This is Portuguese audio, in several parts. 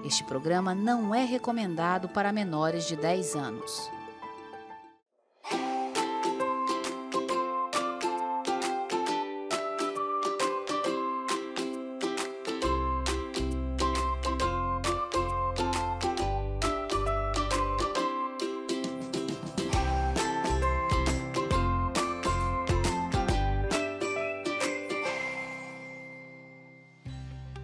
Este programa não é recomendado para menores de 10 anos.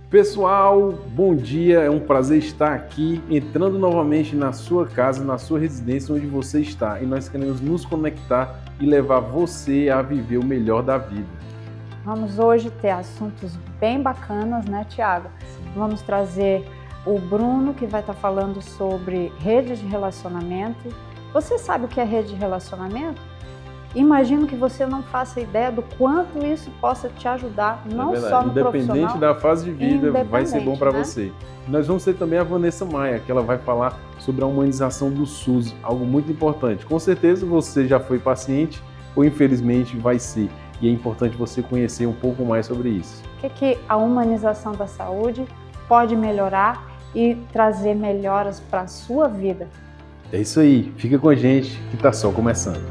Pessoal, bom dia, é um prazer estar aqui, entrando novamente na sua casa, na sua residência, onde você está. E nós queremos nos conectar e levar você a viver o melhor da vida. Vamos hoje ter assuntos bem bacanas, né, Tiago? Vamos trazer o Bruno, que vai estar falando sobre redes de relacionamento. Você sabe o que é rede de relacionamento? Imagino que você não faça ideia do quanto isso possa te ajudar, não só no profissional. Independente da fase de vida, vai ser bom para você. Nós vamos ter também a Vanessa Maia, que ela vai falar sobre a humanização do SUS, algo muito importante. Com certeza você já foi paciente ou infelizmente vai ser. E é importante você conhecer um pouco mais sobre isso. O que a humanização da saúde pode melhorar e trazer melhoras para a sua vida? É isso aí, fica com a gente que está só começando.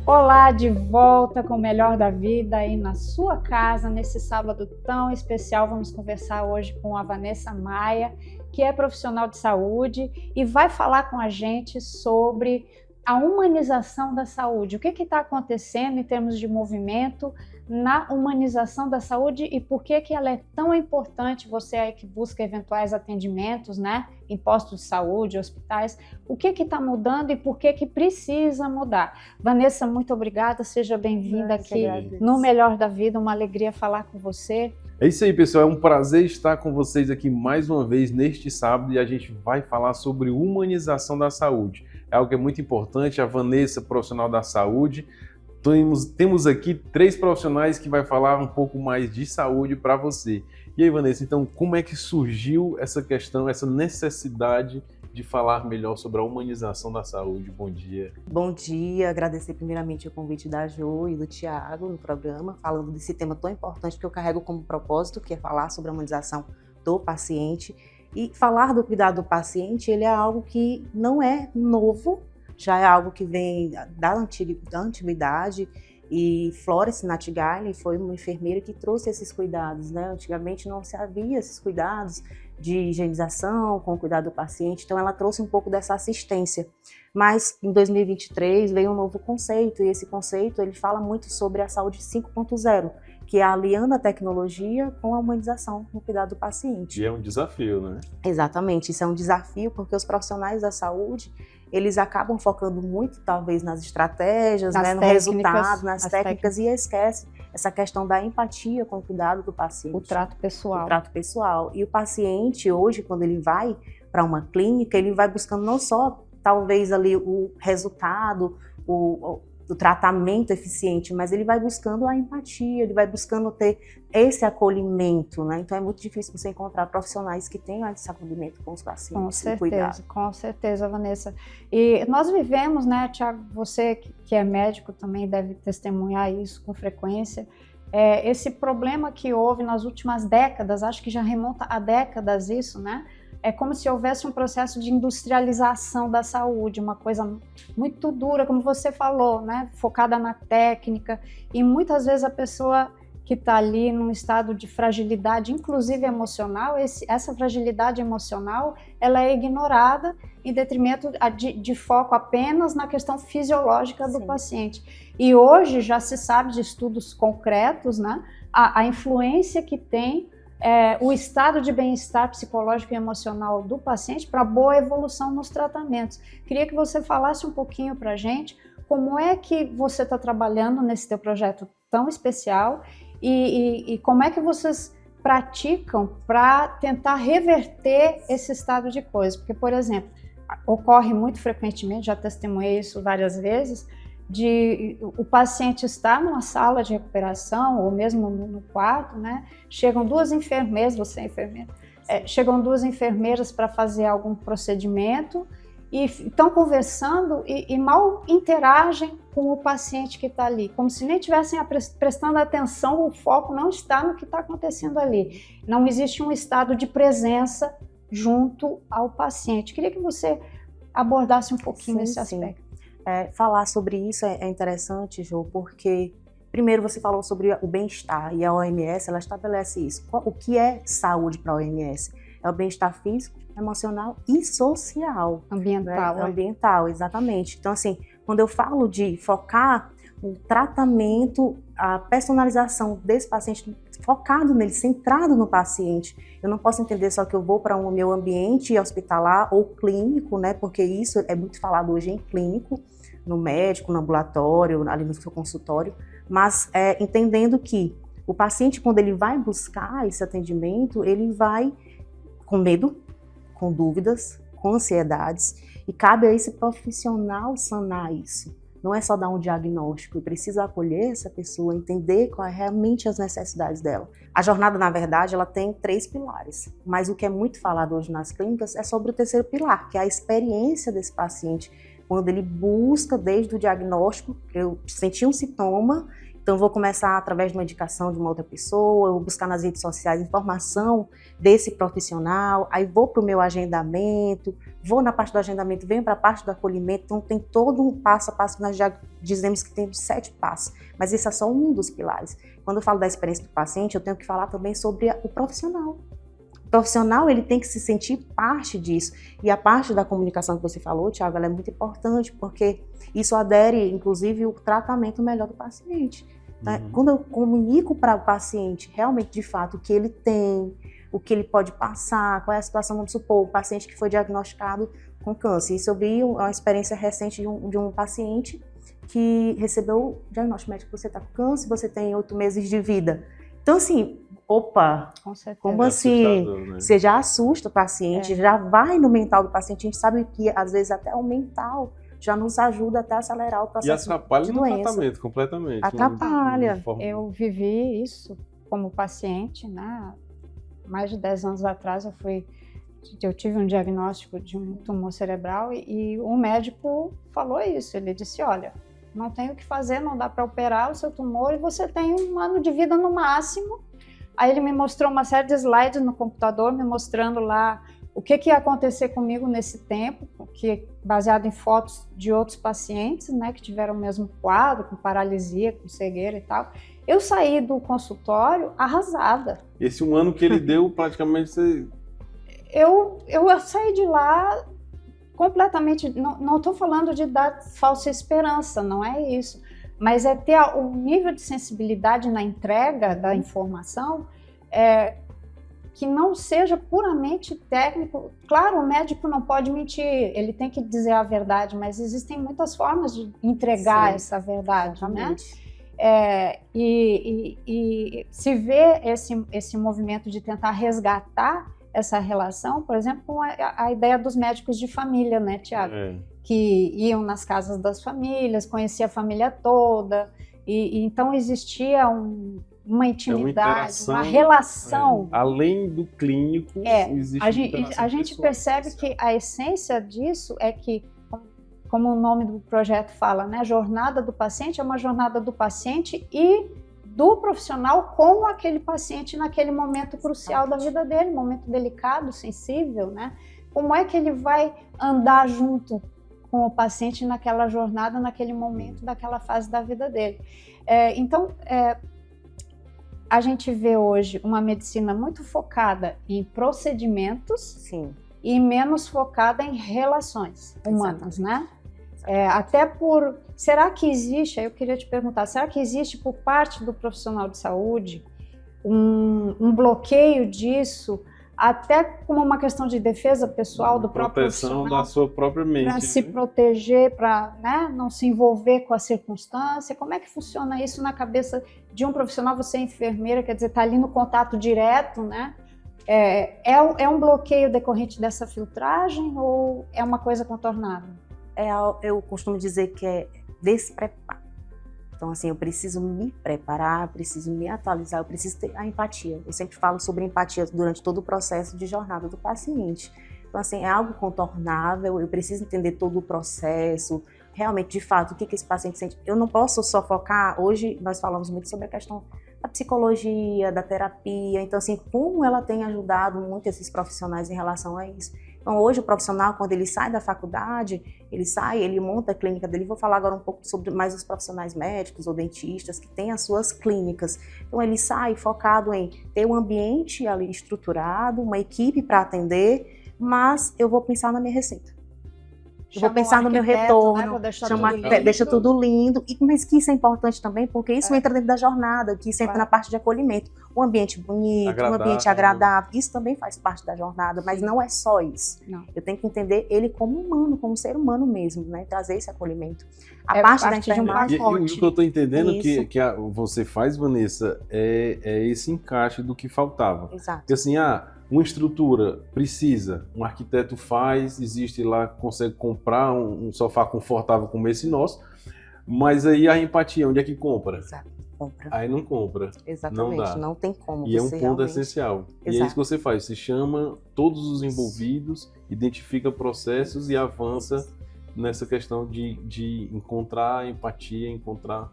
Olá, de volta com o melhor da vida aí na sua casa, nesse sábado tão especial. Vamos conversar hoje com a Vanessa Maia, que é profissional de saúde e vai falar com a gente sobre a humanização da saúde. O que está acontecendo em termos de movimento na humanização da saúde e por que ela é tão importante, você aí que busca eventuais atendimentos, né, em postos de saúde, hospitais, o que está mudando e por que precisa mudar. Vanessa, muito obrigada, seja bem-vinda aqui no Melhor da Vida, uma alegria falar com você. É isso aí, pessoal, é um prazer estar com vocês aqui mais uma vez neste sábado e a gente vai falar sobre humanização da saúde. É algo que é muito importante, a Vanessa, profissional da saúde. Temos aqui 3 profissionais que vai falar um pouco mais de saúde para você. E aí, Vanessa, então, como é que surgiu essa questão, essa necessidade de falar melhor sobre a humanização da saúde? Bom dia. Bom dia, agradecer primeiramente o convite da Jo e do Tiago no programa, falando desse tema tão importante que eu carrego como propósito, que é falar sobre a humanização do paciente. E falar do cuidado do paciente, ele é algo que não é novo, já é algo que vem da antiguidade, e Florence Nightingale foi uma enfermeira que trouxe esses cuidados, né? Antigamente não se havia esses cuidados de higienização com o cuidado do paciente, então ela trouxe um pouco dessa assistência. Mas em 2023 veio um novo conceito, e esse conceito ele fala muito sobre a saúde 5.0, que é aliando a tecnologia com a humanização no cuidado do paciente. E é um desafio, né? Exatamente, isso é um desafio porque os profissionais da saúde, eles acabam focando muito, talvez, nas estratégias, né, no resultado, nas técnicas, e esquece essa questão da empatia com o cuidado do paciente. O trato pessoal. O trato pessoal. E o paciente, hoje, quando ele vai para uma clínica, ele vai buscando não só, talvez, ali o resultado, o tratamento eficiente, mas ele vai buscando a empatia, ele vai buscando ter esse acolhimento, né? Então é muito difícil você encontrar profissionais que tenham esse acolhimento com os pacientes. Com certeza, Vanessa. E nós vivemos, né, Tiago, você que é médico também deve testemunhar isso com frequência, esse problema que houve nas últimas décadas, acho que já remonta a décadas isso, né? É como se houvesse um processo de industrialização da saúde, uma coisa muito dura, como você falou, né? Focada na técnica, e muitas vezes a pessoa que está ali num estado de fragilidade, inclusive emocional, essa fragilidade emocional, ela é ignorada em detrimento de foco apenas na questão fisiológica do paciente. E hoje já se sabe de estudos concretos, né? A influência que tem o estado de bem-estar psicológico e emocional do paciente para boa evolução nos tratamentos. Queria que você falasse um pouquinho para a gente como é que você está trabalhando nesse teu projeto tão especial e como é que vocês praticam para tentar reverter esse estado de coisa. Porque, por exemplo, ocorre muito frequentemente, já testemunhei isso várias vezes, de o paciente estar numa sala de recuperação ou mesmo no quarto, né? Chegam 2 enfermeiras, você é enfermeira, chegam 2 enfermeiras para fazer algum procedimento e estão conversando e mal interagem com o paciente que está ali, como se nem estivessem prestando atenção, o foco não está no que está acontecendo ali. Não existe um estado de presença junto ao paciente. Queria que você abordasse um pouquinho esse aspecto. Falar sobre isso é interessante, Jo, porque primeiro você falou sobre o bem-estar, e a OMS ela estabelece isso. O que é saúde para a OMS? É o bem-estar físico, emocional e social. Ambiental. Né? Ambiental, exatamente. Então, assim, quando eu falo de focar o tratamento, a personalização desse paciente, focado nele, centrado no paciente, eu não posso entender só que eu vou para o meu ambiente hospitalar ou clínico, né? Porque isso é muito falado hoje em clínico, no médico, no ambulatório, ali no seu consultório, mas entendendo que o paciente, quando ele vai buscar esse atendimento, ele vai com medo, com dúvidas, com ansiedades, e cabe a esse profissional sanar isso. Não é só dar um diagnóstico, eu preciso acolher essa pessoa, entender quais realmente as necessidades dela. A jornada, na verdade, ela tem 3 pilares, mas o que é muito falado hoje nas clínicas é sobre o terceiro pilar, que é a experiência desse paciente, quando ele busca desde o diagnóstico, eu senti um sintoma, então vou começar através de uma indicação de uma outra pessoa, eu vou buscar nas redes sociais informação desse profissional, aí vou para o meu agendamento, vou na parte do agendamento, venho para a parte do acolhimento, então tem todo um passo a passo que nós já dizemos que tem 7 passos, mas esse é só um dos pilares. Quando eu falo da experiência do paciente, eu tenho que falar também sobre o profissional. O profissional, ele tem que se sentir parte disso, e a parte da comunicação que você falou, Thiago, ela é muito importante, porque isso adere, inclusive, o tratamento melhor do paciente. Tá? Quando eu comunico para o paciente, realmente, de fato, o que ele tem, o que ele pode passar, qual é a situação, vamos supor, o paciente que foi diagnosticado com câncer. Isso eu vi uma experiência recente de um paciente que recebeu o diagnóstico médico, você está com câncer, você tem 8 meses de vida. Então, assim, opa, como assim? Né? Você já assusta o paciente, já vai no mental do paciente. A gente sabe que, às vezes, até o mental já nos ajuda até a acelerar o processo de doença. E atrapalha no tratamento, completamente. Atrapalha. Eu vivi isso como paciente, né? Mais de 10 anos atrás eu tive um diagnóstico de um tumor cerebral e o médico falou isso. Ele disse, olha, não tem o que fazer, não dá para operar o seu tumor e você tem 1 ano de vida no máximo. Aí ele me mostrou uma série de slides no computador, me mostrando lá o que ia acontecer comigo nesse tempo, baseado em fotos de outros pacientes, né, que tiveram o mesmo quadro, com paralisia, com cegueira e tal. Eu saí do consultório arrasada. Esse 1 ano que ele deu, praticamente você... Eu saí de lá completamente... Não estou falando de dar falsa esperança, não é isso. Mas é ter um nível de sensibilidade na entrega da informação que não seja puramente técnico. Claro, o médico não pode mentir, ele tem que dizer a verdade, mas existem muitas formas de entregar essa verdade, exatamente, né? E se vê esse movimento de tentar resgatar essa relação, por exemplo, com a ideia dos médicos de família, né, Thiago? Que iam nas casas das famílias, conhecia a família toda, e então existia uma intimidade, uma relação. Além do clínico, existe a gente percebe que a essência disso é que, como o nome do projeto fala, né, jornada do paciente é uma jornada do paciente e do profissional com aquele paciente naquele momento crucial da vida dele, momento delicado, sensível, né? Como é que ele vai andar junto com o paciente naquela jornada, naquele momento, daquela fase da vida dele. Então, a gente vê hoje uma medicina muito focada em procedimentos. Sim. E menos focada em relações humanas, né? Até por... Será que existe, aí eu queria te perguntar, será que existe por parte do profissional de saúde um bloqueio disso, até como uma questão de defesa pessoal do próprio profissional? Proteção da sua própria mente. Para se proteger, para, né, não se envolver com a circunstância. Como é que funciona isso na cabeça de um profissional? Você é enfermeira, quer dizer, está ali no contato direto, né? É um bloqueio decorrente dessa filtragem ou é uma coisa contornada? Eu costumo dizer que é despreparo. Então, assim, eu preciso me preparar, preciso me atualizar, eu preciso ter a empatia. Eu sempre falo sobre empatia durante todo o processo de jornada do paciente. Então, assim, é algo contornável, eu preciso entender todo o processo, realmente, de fato, o que esse paciente sente. Eu não posso só focar, hoje nós falamos muito sobre a questão da psicologia, da terapia, então, assim, como ela tem ajudado muito esses profissionais em relação a isso. Então, hoje o profissional, quando ele sai da faculdade, ele monta a clínica dele. Vou falar agora um pouco sobre mais os profissionais médicos ou dentistas que têm as suas clínicas. Então, ele sai focado em ter um ambiente ali estruturado, uma equipe para atender, mas eu vou pensar na minha receita. Eu vou pensar no meu retorno, deixa tudo lindo. Mas que isso é importante também, porque isso entra dentro da jornada, que isso entra na parte de acolhimento. Um ambiente bonito, um ambiente agradável, isso também faz parte da jornada, mas não é só isso. Não. Eu tenho que entender ele como humano, como ser humano mesmo, né? Trazer esse acolhimento. A parte da enfermagem. E o que eu estou entendendo que você faz, Vanessa, é esse encaixe do que faltava. Exato. Porque assim, uma estrutura precisa, um arquiteto faz, existe lá, consegue comprar um sofá confortável como esse nosso, mas aí a empatia, onde é que compra? Exato, compra. Aí não compra. Exatamente, não tem como. E é um ponto essencial. Exato. E é isso que você faz, você chama todos os envolvidos, identifica processos e avança nessa questão de encontrar empatia, encontrar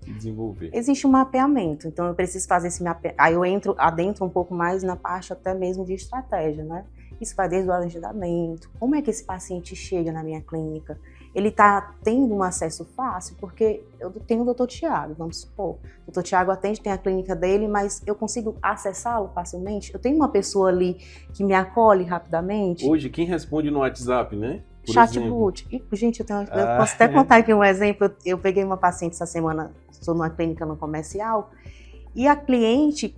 e desenvolver. Existe um mapeamento, então eu preciso fazer esse mapeamento. Aí eu adentro um pouco mais na parte até mesmo de estratégia, né? Isso vai desde o agendamento, como é que esse paciente chega na minha clínica? Ele está tendo um acesso fácil? Porque eu tenho o Dr. Tiago, vamos supor. O Dr. Tiago atende, tem a clínica dele, mas eu consigo acessá-lo facilmente? Eu tenho uma pessoa ali que me acolhe rapidamente? Hoje, quem responde no WhatsApp, né? Chatbot. Gente, eu posso até contar aqui um exemplo. Eu peguei uma paciente essa semana, estou numa clínica no comercial, e a cliente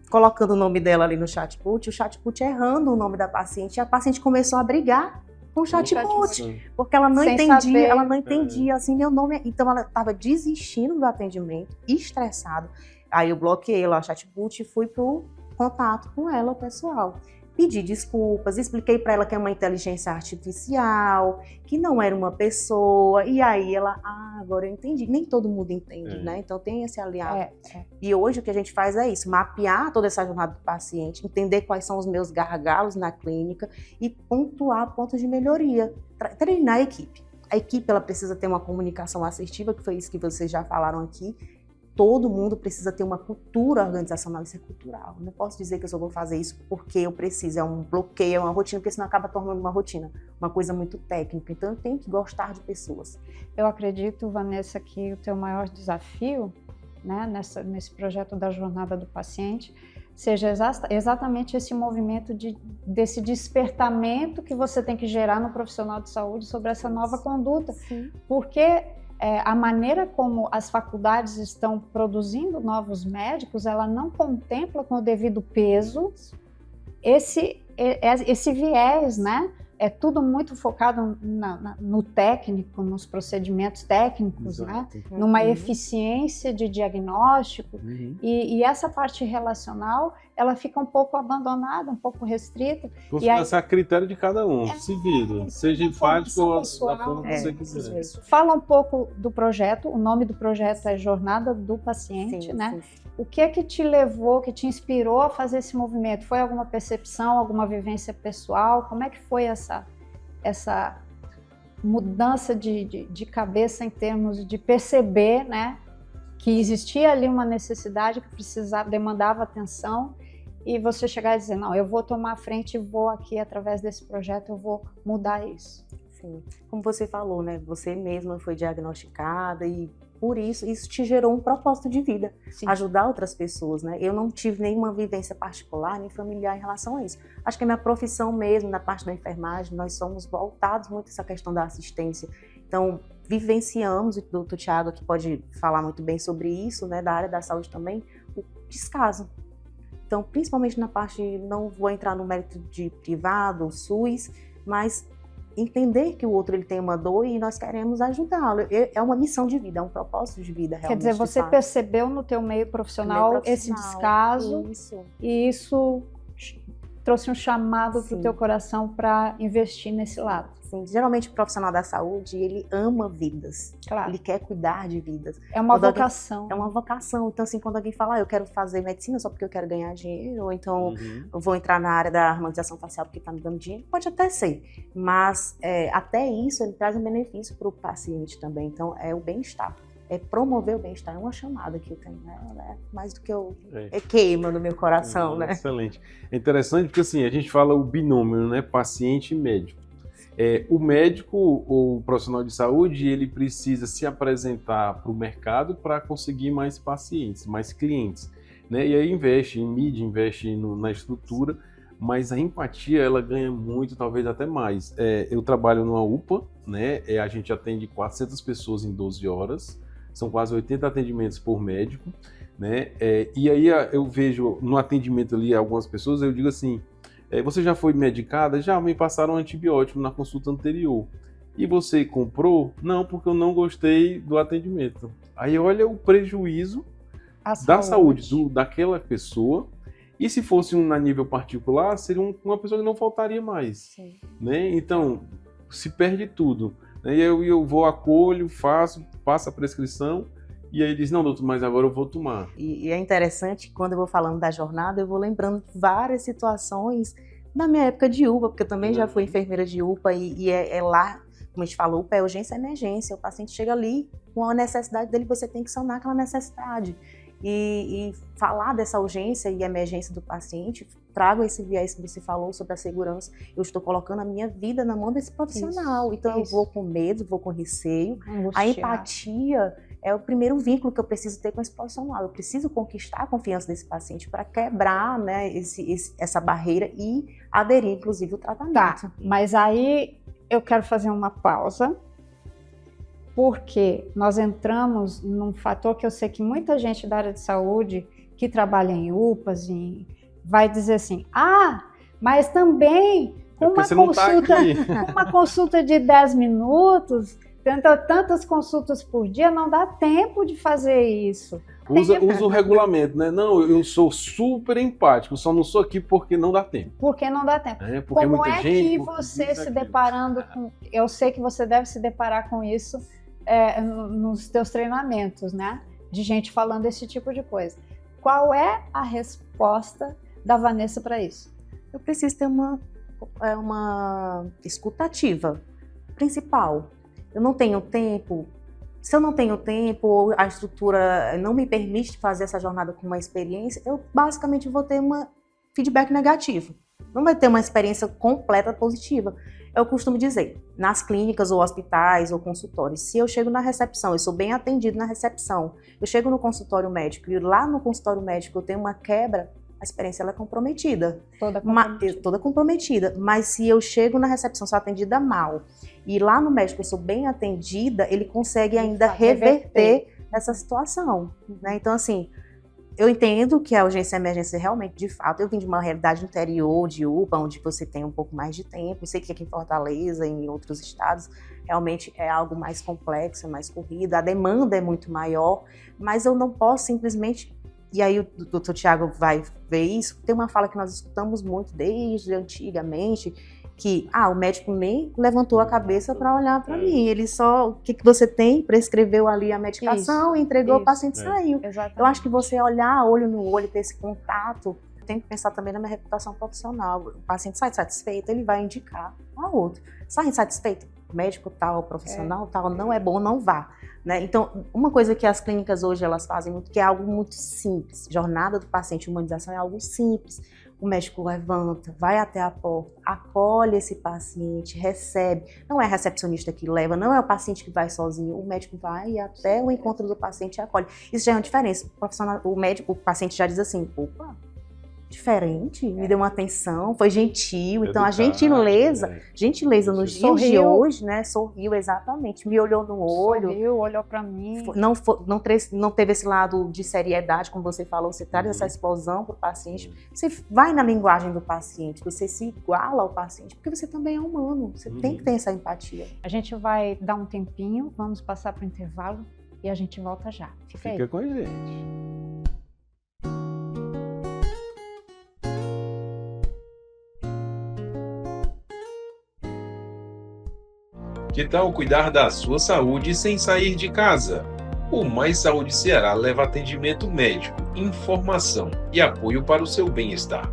colocando o nome dela ali no chatbot, o chatbot errando o nome da paciente, e a paciente começou a brigar com o chatbot, porque ela não entendia, assim, meu nome. Então ela estava desistindo do atendimento, estressada. Aí eu bloqueei lá o chatbot e fui pro contato com ela, o pessoal. Pedi desculpas, expliquei para ela que é uma inteligência artificial, que não era uma pessoa, e aí ela, agora eu entendi. Nem todo mundo entende, né? Então tem esse aliado. E hoje o que a gente faz é isso, mapear toda essa jornada do paciente, entender quais são os meus gargalos na clínica e pontuar pontos de melhoria, treinar a equipe. A equipe ela precisa ter uma comunicação assertiva, que foi isso que vocês já falaram aqui. Todo mundo precisa ter uma cultura organizacional, isso é cultural. Não posso dizer que eu só vou fazer isso porque eu preciso, é um bloqueio, é uma rotina, porque senão acaba tornando uma rotina, uma coisa muito técnica. Então eu tenho que gostar de pessoas. Eu acredito, Vanessa, que o teu maior desafio, né, nesse projeto da jornada do paciente seja exatamente esse movimento desse despertamento que você tem que gerar no profissional de saúde sobre essa nova conduta. Sim. Porque a maneira como as faculdades estão produzindo novos médicos, ela não contempla com o devido peso esse viés, né? É tudo muito focado no técnico, nos procedimentos técnicos, exato, né? Numa eficiência de diagnóstico. E essa parte relacional, ela fica um pouco abandonada, um pouco restrita. Essa critério de cada um, se vira, seja empático ou da forma que você quiser. Fala um pouco do projeto, o nome do projeto é Jornada do Paciente, né? Sim. O que é que te levou, que te inspirou a fazer esse movimento? Foi alguma percepção, alguma vivência pessoal? Como é que foi essa mudança de cabeça em termos de perceber, né, que existia ali uma necessidade que demandava atenção e você chegar e dizer, não, eu vou tomar a frente e vou aqui, através desse projeto, eu vou mudar isso? Sim, como você falou, né, você mesma foi diagnosticada e por isso te gerou um propósito de vida, sim, ajudar outras pessoas, né? Eu não tive nenhuma vivência particular, nem familiar em relação a isso. Acho que a minha profissão mesmo, na parte da enfermagem, nós somos voltados muito a essa questão da assistência. Então, vivenciamos, e o Dr. Tiago aqui pode falar muito bem sobre isso, né, da área da saúde também, o descaso. Então, principalmente na parte, não vou entrar no mérito de privado, SUS, mas entender que o outro ele tem uma dor e nós queremos ajudá-lo. É uma missão de vida, é um propósito de vida realmente. Quer dizer, você percebeu no teu meio profissional esse descaso, isso. E isso trouxe um chamado para Sim. o teu coração para investir nesse lado. Sim, geralmente o profissional da saúde, ele ama vidas, Claro. ele quer cuidar de vidas. É uma Quando alguém- vocação. É uma vocação. Então, assim, quando alguém fala, eu quero fazer medicina só porque eu quero ganhar dinheiro, ou então eu vou entrar na área da harmonização facial porque está me dando dinheiro, pode até ser. Mas até isso, ele traz um benefício para o paciente também. Então, é o bem-estar. É promover o bem-estar. É uma chamada que eu tenho, né? É mais do que eu... queima no meu coração, né? Excelente. É interessante porque, assim, a gente fala o binômio, né? Paciente e médico. O médico ou o profissional de saúde, ele precisa se apresentar para o mercado para conseguir mais pacientes, mais clientes, né? E aí investe em mídia, investe na estrutura, mas a empatia, ela ganha muito, talvez até mais. Eu trabalho numa UPA, né? A gente atende 400 pessoas em 12 horas, são quase 80 atendimentos por médico, né? E aí eu vejo no atendimento ali algumas pessoas, eu digo assim, você já foi medicada? Já me passaram um antibiótico na consulta anterior. E você comprou? Não, porque eu não gostei do atendimento. Aí olha o prejuízo da saúde daquela pessoa. E se fosse a nível particular, seria uma pessoa que não faltaria mais. Sim. Né? Então, se perde tudo. Né? E eu vou, acolho, passo a prescrição. E aí diz, não, doutor, mas agora eu vou tomar. E é interessante, quando eu vou falando da jornada, eu vou lembrando várias situações da minha época de UPA, porque eu também já fui enfermeira de UPA e é lá, como a gente falou, UPA é urgência e emergência. O paciente chega ali com a necessidade dele, você tem que sanar aquela necessidade. E falar dessa urgência e emergência do paciente, trago esse viés que você falou sobre a segurança. Eu estou colocando a minha vida na mão desse profissional. Então eu vou com medo, vou com receio. A empatia é o primeiro vínculo que eu preciso ter com esse profissional. Eu preciso conquistar a confiança desse paciente para quebrar, né, essa barreira e aderir, inclusive, ao tratamento. Tá, mas aí eu quero fazer uma pausa, porque nós entramos num fator que eu sei que muita gente da área de saúde que trabalha em UPAs vai dizer assim, mas também com uma consulta de 10 minutos, tantas consultas por dia, não dá tempo de fazer isso. Usa o regulamento, né? Não, eu sou super empático, só não sou aqui porque não dá tempo. Porque não dá tempo. Porque Como muita é gente, que você se deparando com... Eu sei que você deve se deparar com isso nos teus treinamentos, né? De gente falando esse tipo de coisa. Qual é a resposta da Vanessa para isso? Eu preciso ter uma escutativa principal. Eu não tenho tempo. Se eu não tenho tempo ou a estrutura não me permite fazer essa jornada com uma experiência, eu basicamente vou ter um feedback negativo. Não vai ter uma experiência completa positiva. Eu costumo dizer, nas clínicas ou hospitais ou consultórios, se eu chego na recepção, eu sou bem atendido na recepção, eu chego no consultório médico e lá no consultório médico eu tenho uma quebra, a experiência ela é comprometida. Toda comprometida. Mas se eu chego na recepção, sou atendida mal, e lá no médico eu sou bem atendida, ele consegue ainda reverter essa situação. Né? Então, assim, eu entendo que a urgência e a emergência realmente, de fato, eu vim de uma realidade interior, de UPA, onde você tem um pouco mais de tempo. Eu sei que aqui em Fortaleza e em outros estados, realmente é algo mais complexo, mais corrido, a demanda é muito maior, mas eu não posso simplesmente... E aí o doutor Tiago vai ver isso, tem uma fala que nós escutamos muito desde antigamente, que o médico nem levantou a cabeça para olhar para mim, ele só, o que você tem, prescreveu ali a medicação, entregou, o paciente saiu. Exatamente. Eu acho que você olhar olho no olho, ter esse contato, tem que pensar também na minha reputação profissional. O paciente sai satisfeito, ele vai indicar a outro. Sai insatisfeito, médico tal, profissional tal, não é bom, não vá. Né? Então, uma coisa que as clínicas hoje elas fazem muito, que é algo muito simples, jornada do paciente, humanização é algo simples. O médico levanta, vai até a porta, acolhe esse paciente, recebe. Não é a recepcionista que leva, não é o paciente que vai sozinho. O médico vai até o encontro do paciente e acolhe. Isso já é uma diferença. O paciente já diz assim, opa, diferente, me deu uma atenção, foi gentil. Então a gentileza nos dias de hoje, né, sorriu exatamente, me olhou no olho. Sorriu, olhou para mim. Não teve esse lado de seriedade, como você falou, você traz essa explosão para o paciente. Você vai na linguagem do paciente, você se iguala ao paciente, porque você também é humano, você tem que ter essa empatia. A gente vai dar um tempinho, vamos passar para o intervalo e a gente volta já. Fica com a gente. Que tal cuidar da sua saúde sem sair de casa? O Mais Saúde Ceará leva atendimento médico, informação e apoio para o seu bem-estar.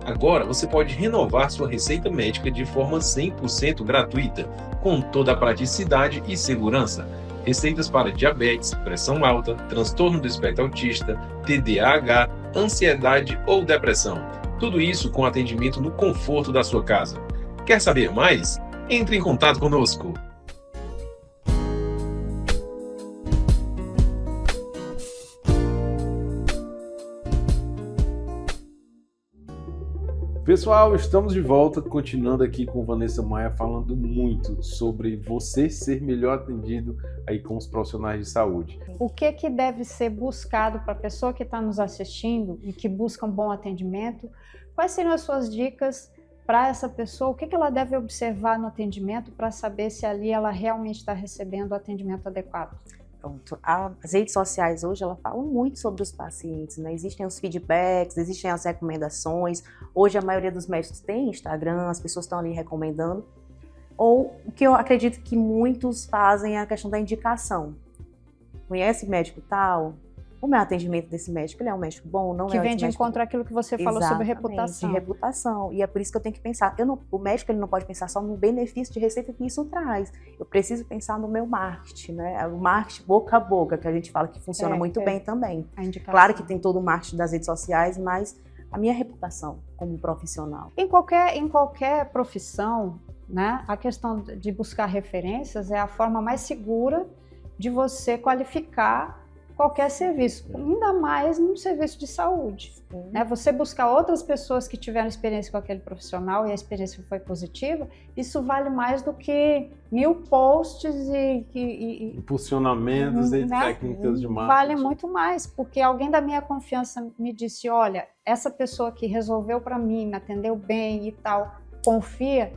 Agora você pode renovar sua receita médica de forma 100% gratuita, com toda a praticidade e segurança. Receitas para diabetes, pressão alta, transtorno do espectro autista, TDAH, ansiedade ou depressão. Tudo isso com atendimento no conforto da sua casa. Quer saber mais? Entre em contato conosco. Pessoal, estamos de volta, continuando aqui com Vanessa Maia, falando muito sobre você ser melhor atendido aí com os profissionais de saúde. O que deve ser buscado para a pessoa que está nos assistindo e que busca um bom atendimento? Quais seriam as suas dicas para essa pessoa? O que ela deve observar no atendimento para saber se ali ela realmente está recebendo o atendimento adequado? Pronto. As redes sociais hoje, elas falam muito sobre os pacientes, né? Existem os feedbacks, existem as recomendações. Hoje a maioria dos médicos tem Instagram, as pessoas estão ali recomendando. Ou o que eu acredito que muitos fazem é a questão da indicação. Conhece médico tal? Como é o atendimento desse médico? Ele é um médico bom? Não que é vem de encontro àquilo que você falou sobre reputação. De reputação. E é por isso que eu tenho que pensar. O médico ele não pode pensar só no benefício de receita que isso traz. Eu preciso pensar no meu marketing, né? O marketing boca a boca, que a gente fala que funciona muito bem também. Claro que tem todo o marketing das redes sociais, mas a minha reputação como profissional. Em qualquer profissão, né, a questão de buscar referências é a forma mais segura de você qualificar qualquer serviço, ainda mais num serviço de saúde. Né? Você buscar outras pessoas que tiveram experiência com aquele profissional e a experiência foi positiva, isso vale mais do que 1000 posts e impulsionamentos e né? técnicas de marketing. Vale muito mais, porque alguém da minha confiança me disse, olha, essa pessoa que resolveu para mim, me atendeu bem e tal, confia,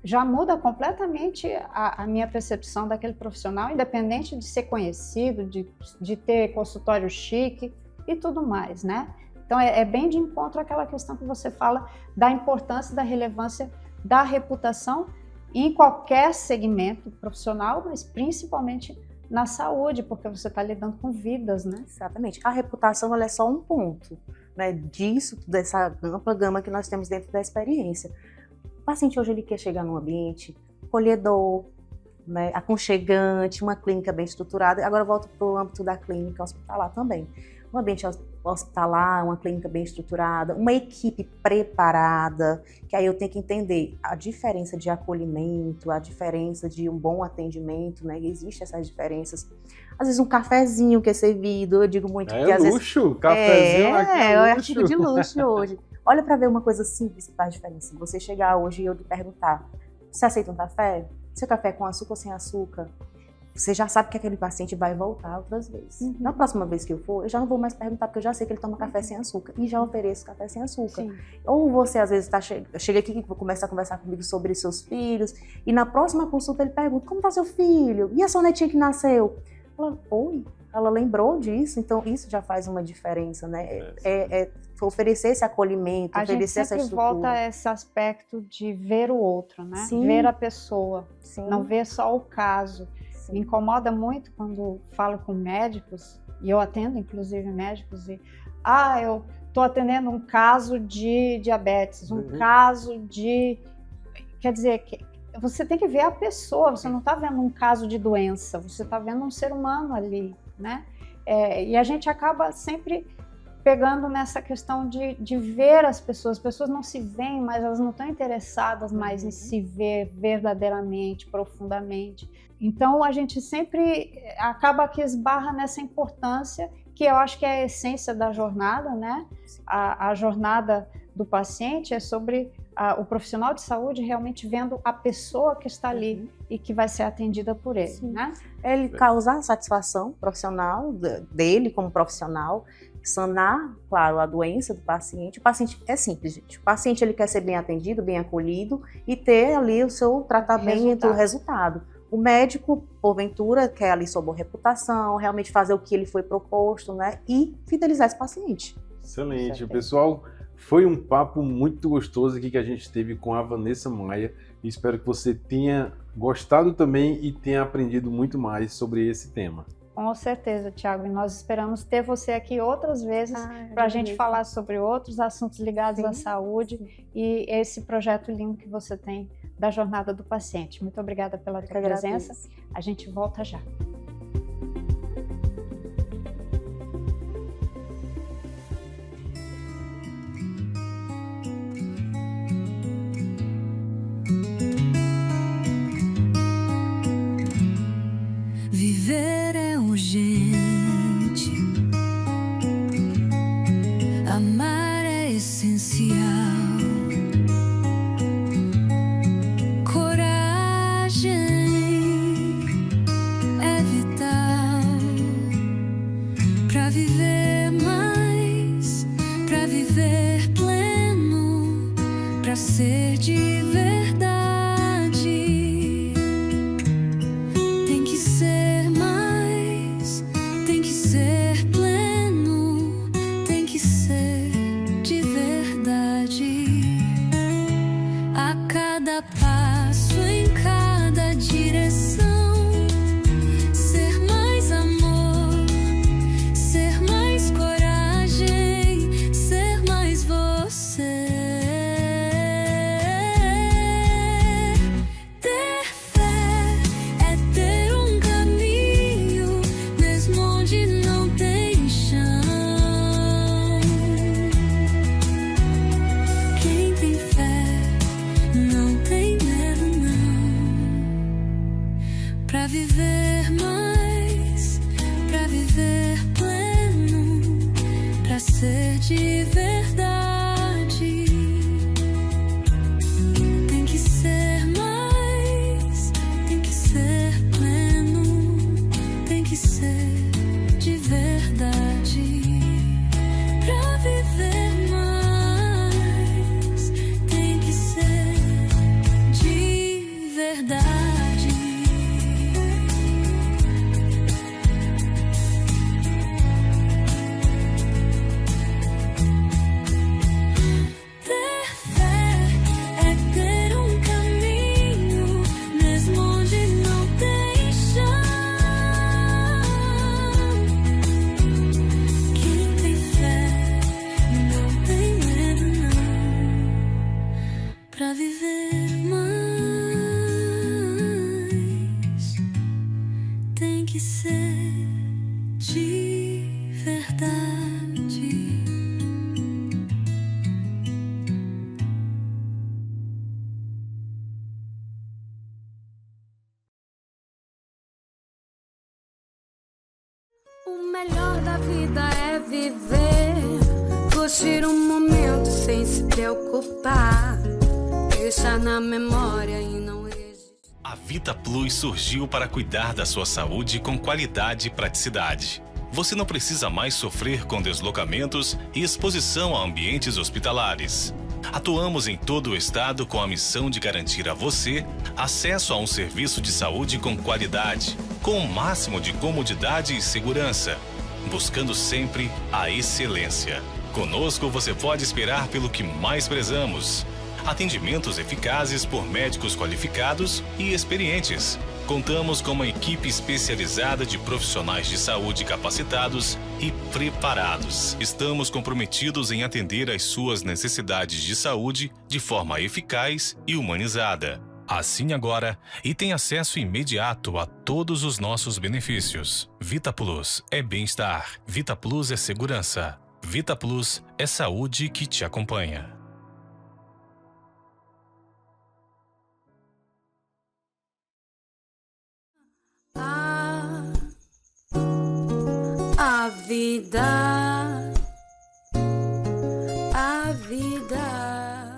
já muda completamente a minha percepção daquele profissional, independente de ser conhecido, de ter consultório chique e tudo mais, né? Então, é bem de encontro àquela questão que você fala da importância, da relevância da reputação em qualquer segmento profissional, mas principalmente na saúde, porque você está lidando com vidas, né? Exatamente. A reputação ela é só um ponto, né, disso, dessa ampla gama que nós temos dentro da experiência. O paciente hoje ele quer chegar num ambiente acolhedor, né, aconchegante, uma clínica bem estruturada. Agora eu volto para o âmbito da clínica hospitalar também. Um ambiente hospitalar, uma clínica bem estruturada, uma equipe preparada, que aí eu tenho que entender a diferença de acolhimento, a diferença de um bom atendimento, né? Existem essas diferenças. Às vezes um cafezinho que é servido, eu digo muito que às luxo, vezes... cafezinho aqui é luxo. Artigo de luxo hoje. Olha para ver uma coisa simples que faz diferença. Você chegar hoje e eu te perguntar, você aceita um café? Seu café é com açúcar ou sem açúcar? Você já sabe que aquele paciente vai voltar outras vezes. Na próxima vez que eu for, eu já não vou mais perguntar, porque eu já sei que ele toma café sem açúcar. E já ofereço café sem açúcar. Sim. Ou você, às vezes, chega aqui e começa a conversar comigo sobre seus filhos, e na próxima consulta ele pergunta, como está seu filho? E a sua netinha que nasceu? Ela, oi, ela lembrou disso, então isso já faz uma diferença, né? Oferecer esse acolhimento, oferecer essa estrutura. A gente sempre volta a esse aspecto de ver o outro, né? Sim. Ver a pessoa, Sim. não ver só o caso. Sim. Me incomoda muito quando falo com médicos, e eu atendo inclusive médicos, e eu estou atendendo um caso de diabetes, um caso de... Quer dizer, você tem que ver a pessoa, você não está vendo um caso de doença, você está vendo um ser humano ali, né? E a gente acaba sempre pegando nessa questão de ver as pessoas não se veem, mas elas não estão interessadas mais em se ver verdadeiramente, profundamente. Então a gente sempre acaba que esbarra nessa importância, que eu acho que é a essência da jornada, né? A jornada do paciente é sobre o profissional de saúde realmente vendo a pessoa que está ali e que vai ser atendida por ele, né? Ele causar satisfação profissional dele como profissional, sanar, claro, a doença do paciente. O paciente é simples, gente. O paciente ele quer ser bem atendido, bem acolhido e ter ali o seu tratamento, o resultado. O médico, porventura, quer ali sua boa reputação, realmente fazer o que ele foi proposto, né? E fidelizar esse paciente. Excelente. Pessoal, foi um papo muito gostoso aqui que a gente teve com a Vanessa Maia. Espero que você tenha gostado também e tenha aprendido muito mais sobre esse tema. Com certeza, Thiago. E nós esperamos ter você aqui outras vezes para a gente falar sobre outros assuntos ligados à saúde e esse projeto lindo que você tem da Jornada do Paciente. Muito obrigada pela tua presença. A gente volta já. Viver é urgente, amar é essencial, coragem é vital para viver mais, para viver pleno, para ser de verdade. Tem que ser mais, tem que ser pleno, tem que ser de verdade. A cada passo, em cada direção, ser mais amor, ser mais coragem, ser mais você. Ter fé é ter um caminho, mesmo onde não tem chão. Quem tem fé não tem medo, não. Pra viver mais, pra viver pleno, pra ser de verdade. Tem que ser mais, tem que ser pleno, tem que ser de verdade. Pra viver mais, tem que ser de verdade. Ter fé é ter um caminho, mesmo onde não tem chão. Quem tem fé não tem medo, não. Pra viver mais, tem que ser de verdade. O melhor da vida é viver, curtir um momento sem se preocupar, deixar na memória e não registrar. A Vita Plus surgiu para cuidar da sua saúde com qualidade e praticidade. Você não precisa mais sofrer com deslocamentos e exposição a ambientes hospitalares. Atuamos em todo o estado com a missão de garantir a você acesso a um serviço de saúde com qualidade, com o máximo de comodidade e segurança, buscando sempre a excelência. Conosco você pode esperar pelo que mais prezamos: atendimentos eficazes por médicos qualificados e experientes. Contamos com uma equipe especializada de profissionais de saúde capacitados e preparados. Estamos comprometidos em atender às suas necessidades de saúde de forma eficaz e humanizada. Assine agora e tenha acesso imediato a todos os nossos benefícios. Vita Plus é bem-estar. Vita Plus é segurança. Vita Plus é saúde que te acompanha. A vida, a vida.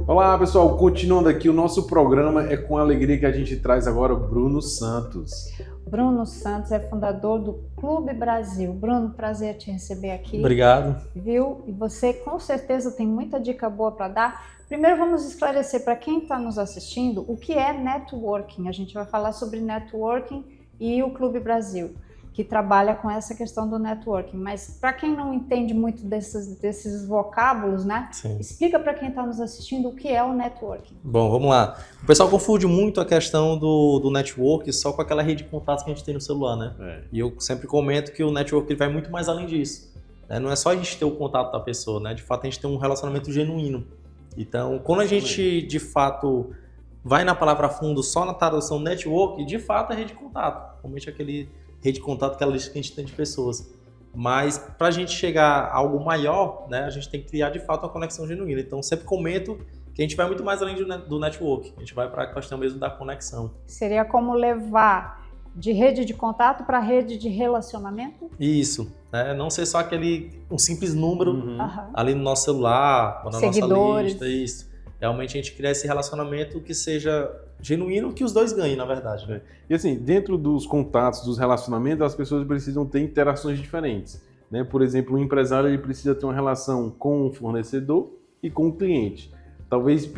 Olá pessoal, continuando aqui o nosso programa, é com alegria que a gente traz agora o Bruno Santos. Bruno Santos é fundador do Clube Brasil. Bruno, prazer te receber aqui. Obrigado. Viu? E você com certeza tem muita dica boa para dar. Primeiro vamos esclarecer para quem está nos assistindo o que é networking. A gente vai falar sobre networking e o Clube Brasil. que trabalha com essa questão do networking. Mas para quem não entende muito desses vocábulos, né? Sim. Explica para quem está nos assistindo o que é o networking. Bom, vamos lá. O pessoal confunde muito a questão do network só com aquela rede de contatos que a gente tem no celular, né? E eu sempre comento que o network ele vai muito mais além disso. Né? Não é só a gente ter o contato da pessoa, né? De fato, a gente tem um relacionamento genuíno. Então, quando a gente, de fato, vai na palavra fundo só na tradução network, de fato é rede de contato. Realmente aquele rede de contato, aquela lista que a gente tem de pessoas. Mas para a gente chegar a algo maior, né, a gente tem que criar de fato uma conexão genuína. Então sempre comento que a gente vai muito mais além do network. A gente vai para a questão mesmo da conexão. Seria como levar de rede de contato para rede de relacionamento? Isso. Né? Não ser só um simples número ali no nosso celular, na seguidores. Nossa lista. Isso. Realmente a gente criar esse relacionamento que seja genuíno, que os dois ganhem, na verdade. Né? E assim, dentro dos contatos, dos relacionamentos, as pessoas precisam ter interações diferentes. Né? Por exemplo, o empresário ele precisa ter uma relação com o fornecedor e com o cliente. Talvez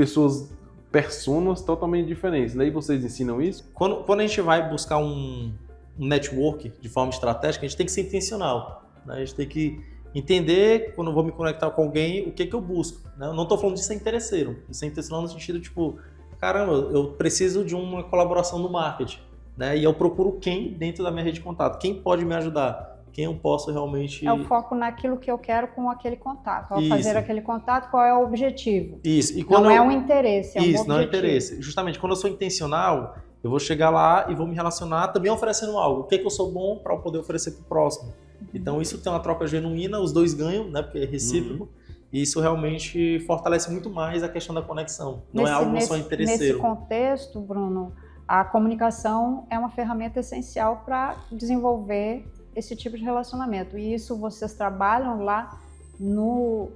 personas totalmente diferentes. Daí vocês ensinam isso? Quando a gente vai buscar um network de forma estratégica, a gente tem que ser intencional. Né? A gente tem que entender, quando eu vou me conectar com alguém, o que eu busco. Né? Eu não estou falando de ser interesseiro. De ser interesseiro no sentido, tipo, caramba, eu preciso de uma colaboração no marketing. Né? E eu procuro quem dentro da minha rede de contato. Quem pode me ajudar? Quem eu posso realmente... É o foco naquilo que eu quero com aquele contato. Ao fazer aquele contato, qual é o objetivo? Isso. E não é um interesse, é um objetivo. Isso, não é um interesse. Justamente, quando eu sou intencional, eu vou chegar lá e vou me relacionar também oferecendo algo. O que eu sou bom para eu poder oferecer para o próximo? Então, isso tem uma troca genuína, os dois ganham, né? Porque é recíproco. E isso realmente fortalece muito mais a questão da conexão. Não é algo só interesseiro. Nesse contexto, Bruno, a comunicação é uma ferramenta essencial para desenvolver esse tipo de relacionamento. E isso vocês trabalham lá no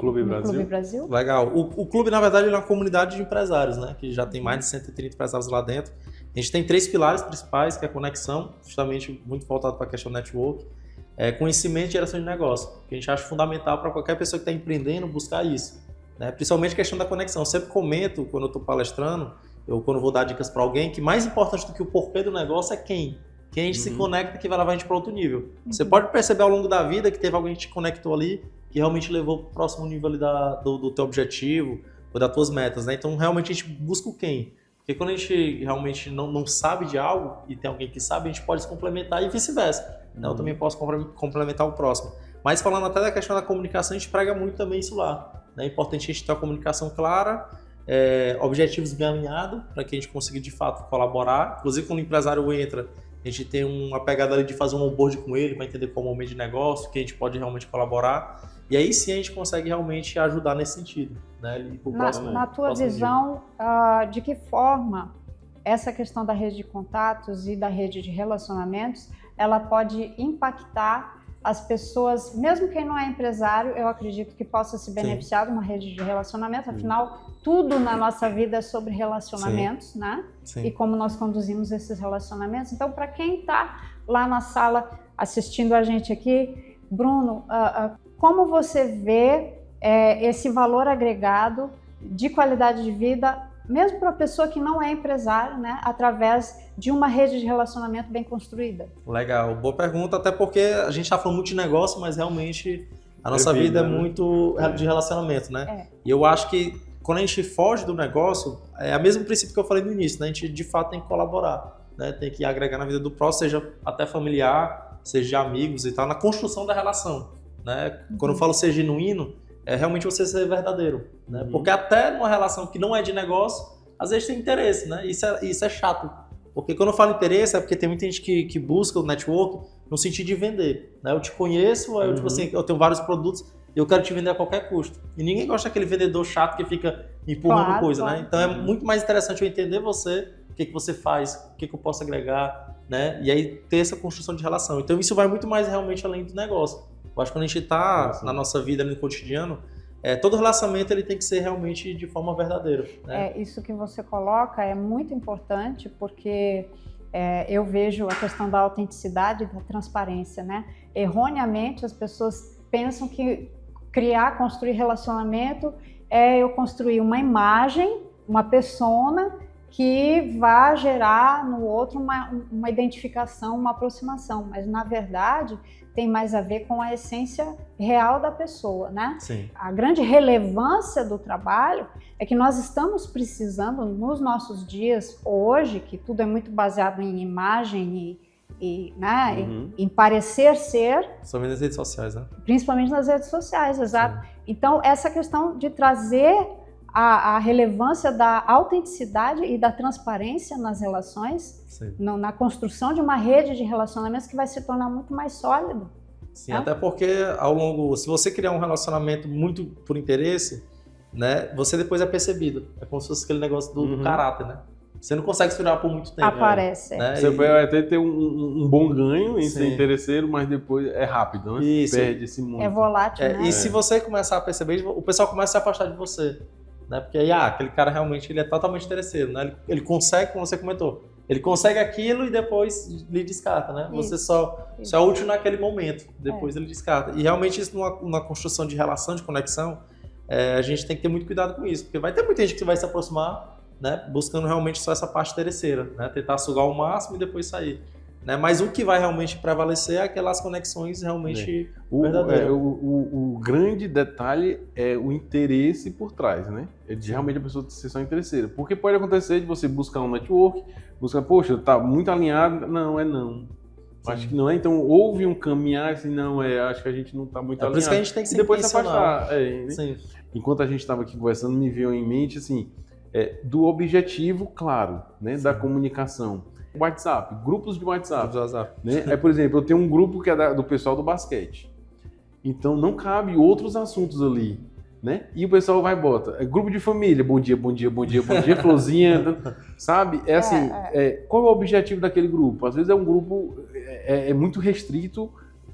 Clube Brasil? Legal. O clube, na verdade, é uma comunidade de empresários, né? Que já tem mais de 130 empresários lá dentro. A gente tem 3 pilares principais, que é a conexão, justamente muito voltado para a questão network, conhecimento e geração de negócio, que a gente acha fundamental para qualquer pessoa que está empreendendo buscar isso. Né? Principalmente a questão da conexão. Eu sempre comento, quando eu estou palestrando, quando eu vou dar dicas para alguém, que mais importante do que o porquê do negócio é quem. Quem a gente se conecta que vai levar a gente para outro nível. Você pode perceber ao longo da vida que teve alguém que te conectou ali, que realmente levou para o próximo nível ali do teu objetivo ou das tuas metas. Né? Então, realmente, a gente busca o quem. Porque quando a gente realmente não sabe de algo e tem alguém que sabe, a gente pode se complementar e vice-versa. Eu também posso complementar o próximo. Mas falando até da questão da comunicação, a gente prega muito também isso lá. É importante a gente ter uma comunicação clara, objetivos bem alinhados, para que a gente consiga de fato colaborar. Inclusive, quando o empresário entra, a gente tem uma pegada ali de fazer um onboard com ele para entender qual é o momento de negócio, que a gente pode realmente colaborar. E aí sim a gente consegue realmente ajudar nesse sentido. Né? Na tua visão, de que forma essa questão da rede de contatos e da rede de relacionamentos, ela pode impactar as pessoas, mesmo quem não é empresário, eu acredito que possa se beneficiar de uma rede de relacionamento, afinal, tudo na nossa vida é sobre relacionamentos, né? Sim. E como nós conduzimos esses relacionamentos. Então, para quem está lá na sala assistindo a gente aqui, Bruno, como você vê esse valor agregado de qualidade de vida, mesmo para a pessoa que não é empresário, né, através de uma rede de relacionamento bem construída? Legal, boa pergunta, até porque a gente está falando muito de negócio, mas realmente a nossa vida é muito de relacionamento, né? E eu acho que quando a gente foge do negócio, é o mesmo princípio que eu falei no início, né? A gente de fato tem que colaborar, né? Tem que agregar na vida do próximo, seja até familiar, seja de amigos e tal, na construção da relação, né? Quando eu falo ser genuíno, é realmente você ser verdadeiro, né? Porque até numa relação que não é de negócio, às vezes tem interesse, né? Isso é chato. Porque quando eu falo interesse, é porque tem muita gente que busca o network no sentido de vender, né? Eu te conheço, eu, tipo assim, eu tenho vários produtos e eu quero te vender a qualquer custo. E ninguém gosta daquele vendedor chato que fica empurrando coisa, né? Então é muito mais interessante eu entender você, o que você faz, o que eu posso agregar, né? E aí ter essa construção de relação. Então isso vai muito mais realmente além do negócio. Eu acho que quando a gente está na nossa vida, no cotidiano, todo relacionamento ele tem que ser realmente de forma verdadeira. Né? Isso que você coloca é muito importante, porque eu vejo a questão da autenticidade e da transparência, né? Erroneamente, as pessoas pensam que construir relacionamento é eu construir uma imagem, uma persona que vá gerar no outro uma identificação, uma aproximação, mas na verdade tem mais a ver com a essência real da pessoa, né? Sim. A grande relevância do trabalho é que nós estamos precisando nos nossos dias hoje, que tudo é muito baseado em imagem né, em parecer ser, Somente nas redes sociais, né? principalmente nas redes sociais, exato. Sim. Então essa questão de trazer a relevância da autenticidade e da transparência nas relações, na construção de uma rede de relacionamentos que vai se tornar muito mais sólida. Sim, até porque ao longo, se você criar um relacionamento muito por interesse, né, você depois é percebido. É como se fosse aquele negócio do caráter, né? Você não consegue se virar por muito tempo. Aparece. Né? Você vai até ter um bom ganho em ser interesseiro, mas depois é rápido, né? Isso. Perde-se muito. É volátil, né? E se você começar a perceber, o pessoal começa a se afastar de você. Né? Porque aí, aquele cara realmente ele é totalmente interesseiro, né? Ele consegue, como você comentou, ele consegue aquilo e depois lhe descarta, né? Você só é útil naquele momento, depois ele descarta. E realmente isso numa construção de relação, de conexão, a gente tem que ter muito cuidado com isso, porque vai ter muita gente que vai se aproximar, né? Buscando realmente só essa parte interesseira, né? Tentar sugar o máximo e depois sair. Né? Mas o que vai realmente prevalecer é aquelas conexões realmente verdadeiras. O grande detalhe é o interesse por trás, né? É de realmente a pessoa ser só interesseira. Porque pode acontecer de você buscar um network, buscar, poxa, tá muito alinhado, não, é não. Acho que não é, então houve um caminhar assim, não, acho que a gente não tá muito alinhado. Por isso que a gente tem que ser depois se afastar. Sim. Enquanto a gente estava aqui conversando, me veio em mente, assim, do objetivo claro, né? Da comunicação. WhatsApp, grupos de WhatsApp. Né? Por exemplo, eu tenho um grupo que é do pessoal do basquete. Então não cabe outros assuntos ali. Né? E o pessoal vai e bota. Grupo de família, bom dia, bom dia, bom dia, bom dia, florzinha, sabe? É assim, qual é o objetivo daquele grupo? Às vezes é um grupo muito restrito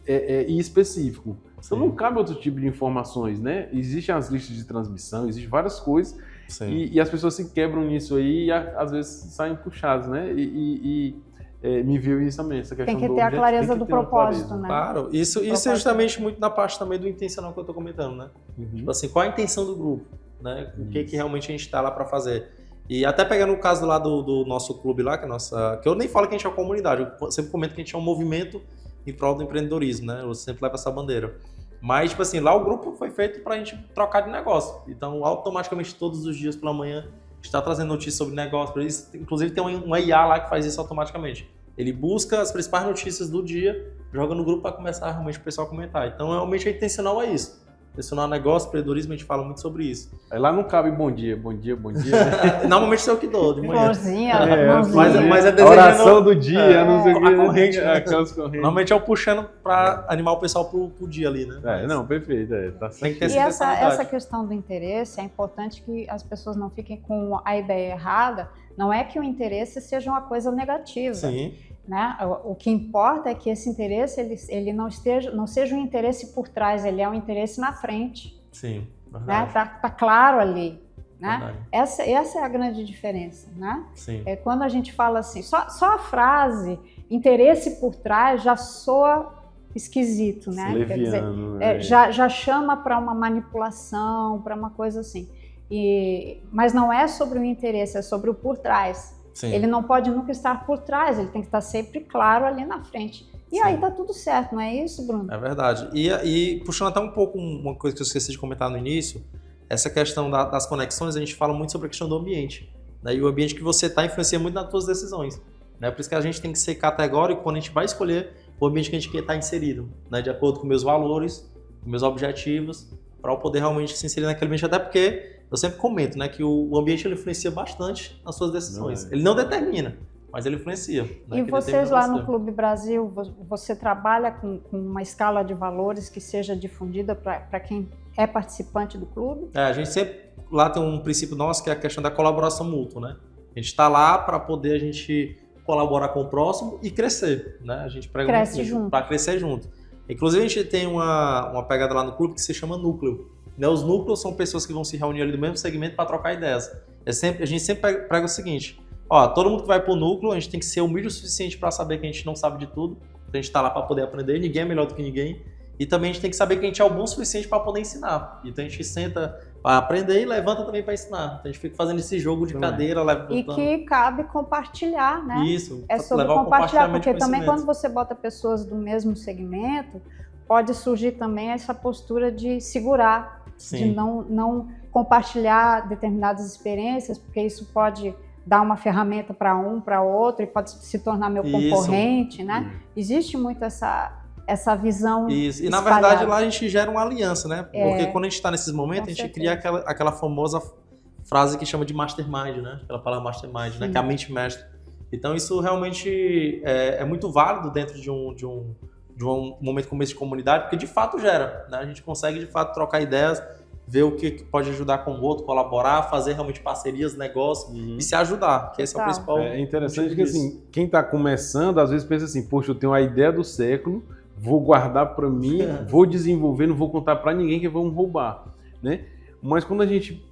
e específico. Então não cabe outro tipo de informações, né? Existem as listas de transmissão, existem várias coisas. E as pessoas se quebram nisso aí e às vezes saem puxadas, né? Me viu isso também, essa questão do tem que ter a clareza do propósito, né? Claro, isso é justamente muito na parte também do intencional que eu tô comentando, né? Tipo assim, qual a intenção do grupo, né? O que realmente a gente tá lá para fazer. E até pegando o caso lá do nosso clube lá, que eu nem falo que a gente é uma comunidade, eu sempre comento que a gente é um movimento em prol do empreendedorismo, né? Eu sempre levo essa bandeira. Mas, tipo assim, lá o grupo foi feito pra gente trocar de negócio. Então, automaticamente, todos os dias pela manhã, está trazendo notícias sobre negócio. Pra isso, inclusive, tem um IA lá que faz isso automaticamente. Ele busca as principais notícias do dia, joga no grupo para começar realmente o pessoal a comentar. Então, realmente, é intencional a isso. Intencional negócio, empreendedorismo, a gente fala muito sobre isso. Aí lá não cabe bom dia, bom dia, bom dia. Né? Normalmente sou eu que dou, de manhã. Florzinha, mas é a oração do dia, não sei o que. A corrente, né? Aquelas correntes. Normalmente é o puxando para animar o pessoal pro dia ali, né? Não, perfeito. Tá tem que ter e essa questão do interesse, é importante que as pessoas não fiquem com a ideia errada. Não é que o interesse seja uma coisa negativa. Sim. Né? O que importa é que esse interesse ele não seja um interesse por trás, ele é um interesse na frente. Sim, né? Tá claro ali. Né? Essa é a grande diferença. Né? Sim. É quando a gente fala assim, só a frase interesse por trás já soa esquisito, né? Leviano, quer dizer, já chama para uma manipulação, para uma coisa assim. Mas não é sobre o interesse, é sobre o por trás. Sim. Ele não pode nunca estar por trás, ele tem que estar sempre claro ali na frente. E aí tá tudo certo, não é isso, Bruno? É verdade. E puxando até um pouco uma coisa que eu esqueci de comentar no início, essa questão das conexões, a gente fala muito sobre a questão do ambiente. Né? E o ambiente que você está influencia muito nas suas decisões. Né? Por isso que a gente tem que ser categórico quando a gente vai escolher o ambiente que a gente quer estar inserido, né? De acordo com meus valores, com meus objetivos, para eu poder realmente se inserir naquele ambiente, até porque eu sempre comento, né, que o ambiente ele influencia bastante nas suas decisões. Ele não determina, mas ele influencia. Né, e vocês lá no Clube Brasil, você trabalha com uma escala de valores que seja difundida para quem é participante do clube? A gente sempre, lá tem um princípio nosso que é a questão da colaboração mútua, né? A gente está lá para poder a gente colaborar com o próximo e crescer, né? A gente prega cresce junto. Para crescer junto. Inclusive a gente tem uma pegada lá no clube que se chama núcleo. Né? Os núcleos são pessoas que vão se reunir ali do mesmo segmento para trocar ideias. A gente sempre prega o seguinte, todo mundo que vai para o núcleo, a gente tem que ser humilde o suficiente para saber que a gente não sabe de tudo, a gente está lá para poder aprender, ninguém é melhor do que ninguém, e também a gente tem que saber que a gente é o bom o suficiente para poder ensinar. Então a gente senta para aprender e levanta também para ensinar. Então a gente fica fazendo esse jogo de cadeira, levantando. E que cabe compartilhar, né? Isso, é sobre levar compartilhar, porque de também quando você bota pessoas do mesmo segmento, pode surgir também essa postura de segurar, Sim. de não compartilhar determinadas experiências, porque isso pode dar uma ferramenta para um, para outro, e pode se tornar meu concorrente, né? Existe muito essa visão. Isso. E na espalhada. verdade lá a gente gera uma aliança, né? Porque quando a gente está nesses momentos, a gente cria aquela famosa frase que chama de mastermind, né? Aquela palavra mastermind, né? Que é a mente mestre. Então isso realmente é muito válido dentro de um momento como esse de comunidade, porque de fato gera, né? A gente consegue de fato trocar ideias, ver o que pode ajudar com o outro, colaborar, fazer realmente parcerias, negócios e se ajudar, que esse é o principal. É interessante que assim, quem está começando às vezes pensa assim, poxa, eu tenho a ideia do século, vou guardar para mim, vou desenvolver, não vou contar para ninguém que vão roubar, né? Mas quando a gente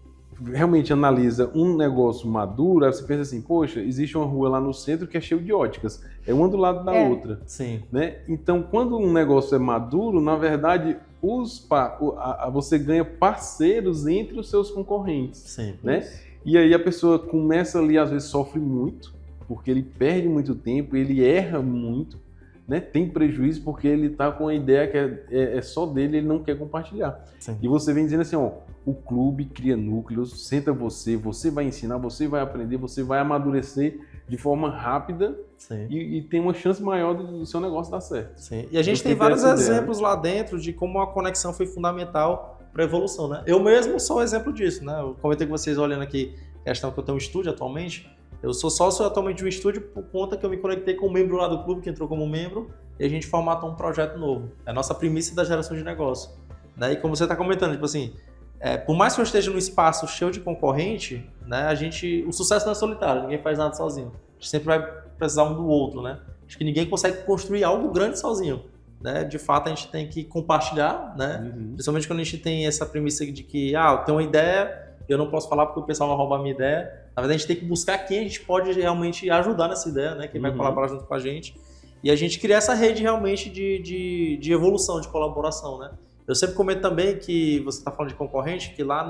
realmente analisa um negócio maduro, aí você pensa assim, poxa, existe uma rua lá no centro que é cheio de óticas, é uma do lado da outra. Sim. Né? Então, quando um negócio é maduro, na verdade, você ganha parceiros entre os seus concorrentes. Sim. Né? E aí a pessoa começa ali, às vezes sofre muito, porque ele perde muito tempo, ele erra muito, né? Tem prejuízo porque ele está com a ideia que é só dele, ele não quer compartilhar. Sim. E você vem dizendo assim, ó, o clube cria núcleos, senta você vai ensinar, você vai aprender, você vai amadurecer de forma rápida e tem uma chance maior do seu negócio dar certo. Sim. E a gente tem vários exemplos lá dentro de como a conexão foi fundamental para a evolução, né? Eu mesmo sou um exemplo disso, né? Eu comentei com vocês olhando aqui a questão que eu tenho um estúdio atualmente. Eu sou sócio atualmente de um estúdio por conta que eu me conectei com um membro lá do clube que entrou como membro e a gente formatou um projeto novo. É a nossa premissa da geração de negócio. Né? E como você está comentando, tipo assim, por mais que eu esteja num espaço cheio de concorrente, né, o sucesso não é solitário, ninguém faz nada sozinho. A gente sempre vai precisar um do outro, né? Acho que ninguém consegue construir algo grande sozinho. Né? De fato, a gente tem que compartilhar, né? Principalmente quando a gente tem essa premissa de que, eu tenho uma ideia, eu não posso falar porque o pessoal vai roubar a minha ideia. Na verdade, a gente tem que buscar quem a gente pode realmente ajudar nessa ideia, né? Quem vai colaborar junto com a gente. E a gente criar essa rede realmente de evolução, de colaboração, né? Eu sempre comento também que você está falando de concorrente, que lá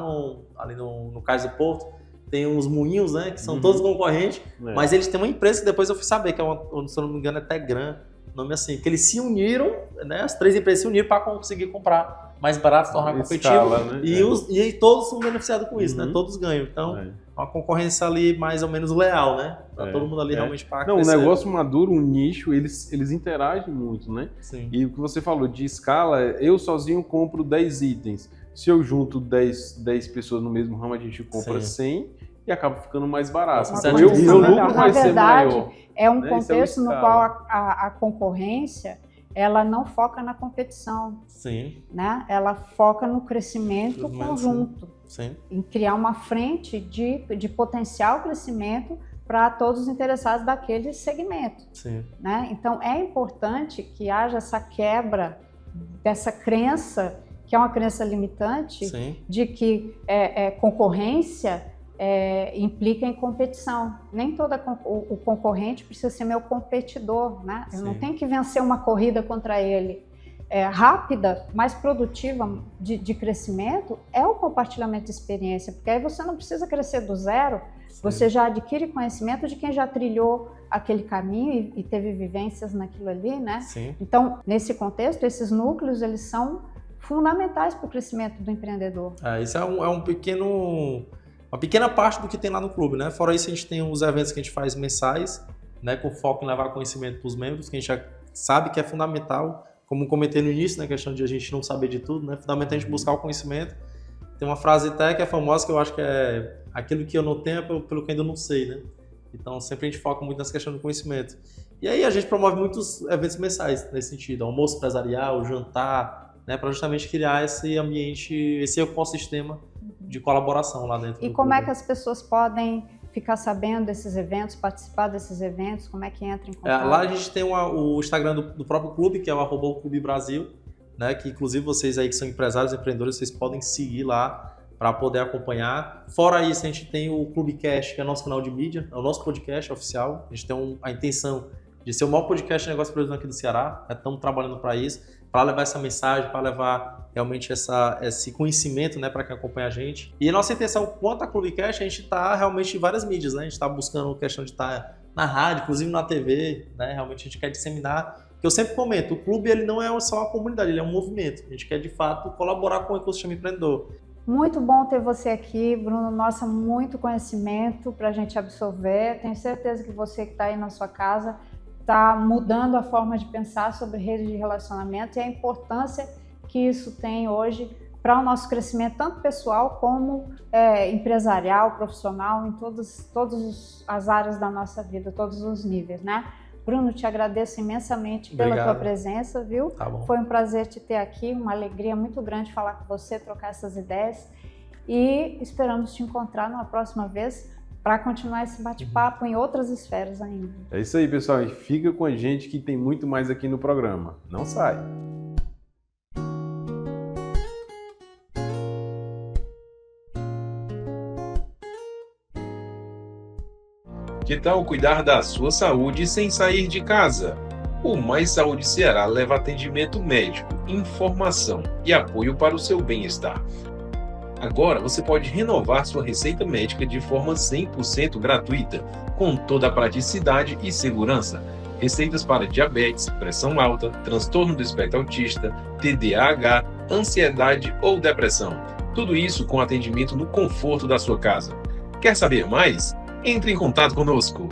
ali no Cais do Porto tem uns moinhos, né? Que são todos concorrentes, mas eles têm uma empresa que depois eu fui saber, que se eu não me engano é Tegran, nome assim, que eles se uniram, né? As 3 empresas se uniram para conseguir comprar mais barato, se tornar competitivo, né? E todos são beneficiados com isso, né? Todos ganham. Então, é uma concorrência ali mais ou menos leal, né? Tá todo mundo ali realmente para crescer. Um negócio maduro, um nicho, eles interagem muito, né? Sim. E o que você falou de escala, eu sozinho compro 10 itens. Se eu junto 10 pessoas no mesmo ramo, a gente compra 100 e acaba ficando mais barato. Então, meu lucro vai ser maior. É um contexto no qual a concorrência ela não foca na competição, né? Ela foca no crescimento conjunto, em criar uma frente de potencial crescimento para todos os interessados daquele segmento. Né? Então é importante que haja essa quebra dessa crença, que é uma crença limitante, de que concorrência implica em competição. Nem todo o concorrente precisa ser meu competidor, né? Eu não tenho que vencer uma corrida contra ele. Rápida, mais produtiva de crescimento é o compartilhamento de experiência, porque aí você não precisa crescer do zero, você já adquire conhecimento de quem já trilhou aquele caminho e teve vivências naquilo ali, né? Então, nesse contexto, esses núcleos, eles são fundamentais para o crescimento do empreendedor. Isso é uma pequena parte do que tem lá no clube, né? Fora isso, a gente tem os eventos que a gente faz mensais, né? Com foco em levar conhecimento para os membros, que a gente já sabe que é fundamental, como comentei no início, né? A questão de a gente não saber de tudo, né? Fundamental a gente buscar o conhecimento. Tem uma frase até que é famosa, que eu acho que é aquilo que eu não tenho é pelo que eu ainda não sei, né? Então, sempre a gente foca muito nessa questão do conhecimento. E aí a gente promove muitos eventos mensais nesse sentido, almoço empresarial, jantar, né? Para justamente criar esse ambiente, esse ecossistema de colaboração lá dentro. E como é que as pessoas podem ficar sabendo desses eventos, participar desses eventos? Como é que entra em contato? Lá a gente tem o Instagram do próprio clube, que é o @clubebrasil, né? Que inclusive vocês aí que são empresários, empreendedores, vocês podem seguir lá para poder acompanhar. Fora isso, a gente tem o Clubecast, que é o nosso canal de mídia, é o nosso podcast oficial. A gente tem a intenção de ser o maior podcast de negócio empreendedor aqui do Ceará. Estamos trabalhando para isso, para levar essa mensagem, para levar realmente esse conhecimento, né, para quem acompanha a gente. E a nossa intenção, quanto a Clubecast, a gente está realmente em várias mídias, né? A gente está buscando a questão de estar na rádio, inclusive na TV, né? Realmente a gente quer disseminar. Que eu sempre comento, o clube ele não é só uma comunidade, ele é um movimento. A gente quer de fato colaborar com o ecossistema empreendedor. Muito bom ter você aqui, Bruno. Nossa, muito conhecimento para a gente absorver. Tenho certeza que você que está aí na sua casa está mudando a forma de pensar sobre rede de relacionamento e a importância que isso tem hoje para o nosso crescimento, tanto pessoal como empresarial, profissional, em todas as áreas da nossa vida, todos os níveis, né? Bruno, te agradeço imensamente pela tua presença, viu? Tá bom. Foi um prazer te ter aqui, uma alegria muito grande falar com você, trocar essas ideias e esperamos te encontrar numa próxima vez para continuar esse bate-papo em outras esferas ainda. É isso aí, pessoal. E fica com a gente que tem muito mais aqui no programa. Não sai! Que tal cuidar da sua saúde sem sair de casa? O Mais Saúde Ceará leva atendimento médico, informação e apoio para o seu bem-estar. Agora você pode renovar sua receita médica de forma 100% gratuita, com toda a praticidade e segurança. Receitas para diabetes, pressão alta, transtorno do espectro autista, TDAH, ansiedade ou depressão. Tudo isso com atendimento no conforto da sua casa. Quer saber mais? Entre em contato conosco.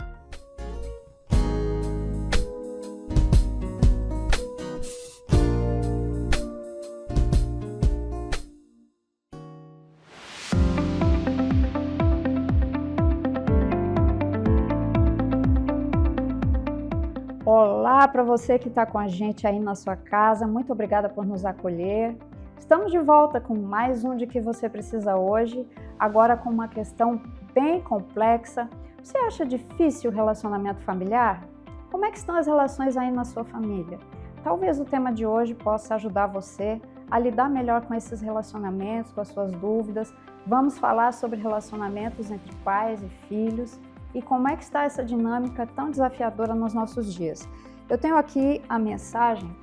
Olá para você que está com a gente aí na sua casa, muito obrigada por nos acolher. Estamos de volta com mais um De Que Você Precisa Hoje, agora com uma questão bem complexa. Você acha difícil o relacionamento familiar? Como é que estão as relações aí na sua família? Talvez o tema de hoje possa ajudar você a lidar melhor com esses relacionamentos, com as suas dúvidas. Vamos falar sobre relacionamentos entre pais e filhos e como é que está essa dinâmica tão desafiadora nos nossos dias. Eu tenho aqui a mensagem,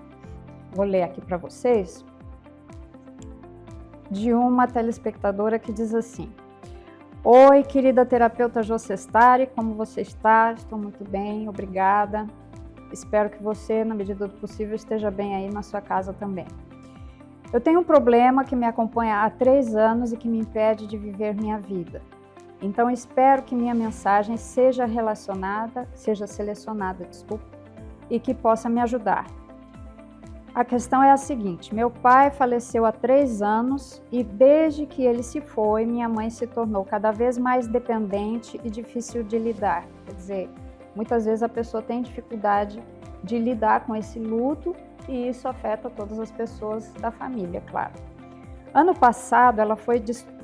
vou ler aqui para vocês, de uma telespectadora que diz assim: Oi, querida terapeuta Jô Sestari, como você está? Estou muito bem, obrigada. Espero que você, na medida do possível, esteja bem aí na sua casa também. Eu tenho um problema que me acompanha há 3 anos e que me impede de viver minha vida. Então, espero que minha mensagem seja selecionada, e que possa me ajudar. A questão é a seguinte: meu pai faleceu há 3 anos e desde que ele se foi, minha mãe se tornou cada vez mais dependente e difícil de lidar. Quer dizer, muitas vezes a pessoa tem dificuldade de lidar com esse luto e isso afeta todas as pessoas da família, claro. Ano passado, ela foi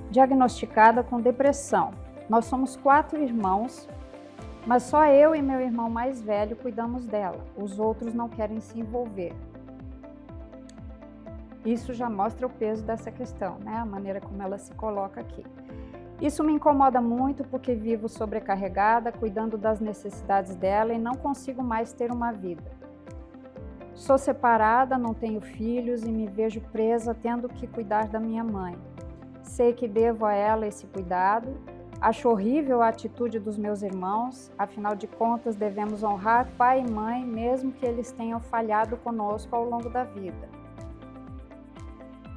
diagnosticada com depressão. Nós somos 4 irmãos, mas só eu e meu irmão mais velho cuidamos dela. Os outros não querem se envolver. Isso já mostra o peso dessa questão, né? A maneira como ela se coloca aqui. Isso me incomoda muito porque vivo sobrecarregada, cuidando das necessidades dela e não consigo mais ter uma vida. Sou separada, não tenho filhos e me vejo presa tendo que cuidar da minha mãe. Sei que devo a ela esse cuidado. Acho horrível a atitude dos meus irmãos, afinal de contas devemos honrar pai e mãe, mesmo que eles tenham falhado conosco ao longo da vida.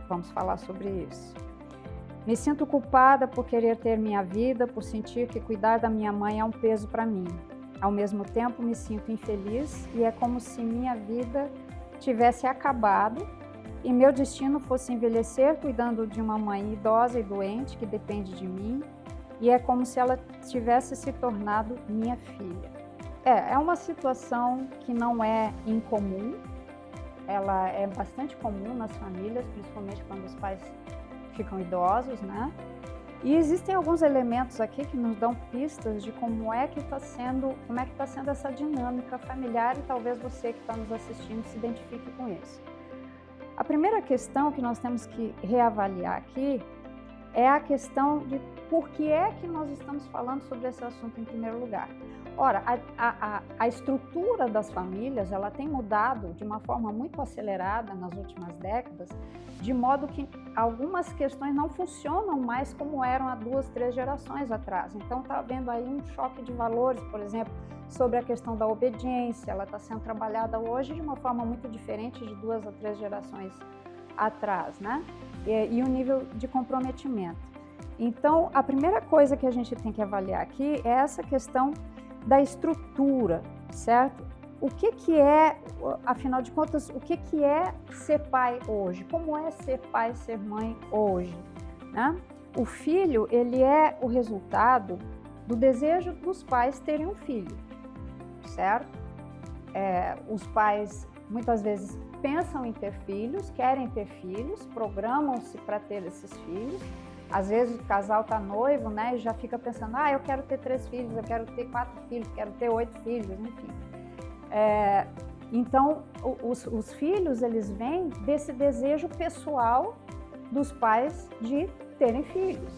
Vamos falar sobre isso. Me sinto culpada por querer ter minha vida, por sentir que cuidar da minha mãe é um peso para mim. Ao mesmo tempo, me sinto infeliz e é como se minha vida tivesse acabado e meu destino fosse envelhecer cuidando de uma mãe idosa e doente que depende de mim, e é como se ela tivesse se tornado minha filha. É uma situação que não é incomum, ela é bastante comum nas famílias, principalmente quando os pais ficam idosos, né? E existem alguns elementos aqui que nos dão pistas de como é que está sendo essa dinâmica familiar e talvez você que está nos assistindo se identifique com isso. A primeira questão que nós temos que reavaliar aqui é a questão de por que é que nós estamos falando sobre esse assunto em primeiro lugar. Ora, a estrutura das famílias, ela tem mudado de uma forma muito acelerada nas últimas décadas, de modo que algumas questões não funcionam mais como eram há 2, 3 gerações atrás. Então está havendo aí um choque de valores, por exemplo, sobre a questão da obediência. Ela está sendo trabalhada hoje de uma forma muito diferente de 2 a 3 gerações atrás, né? E o nível de comprometimento. Então, a primeira coisa que a gente tem que avaliar aqui é essa questão da estrutura, certo? O que é, afinal de contas, o que é ser pai hoje? Como é ser pai, ser mãe hoje, né? O filho, ele é o resultado do desejo dos pais terem um filho, certo? Os pais, muitas vezes, pensam em ter filhos, querem ter filhos, programam-se para ter esses filhos. Às vezes o casal está noivo, né, e já fica pensando, eu quero ter 3 filhos, eu quero ter 4 filhos, quero ter 8 filhos, enfim. Então, os filhos, eles vêm desse desejo pessoal dos pais de terem filhos.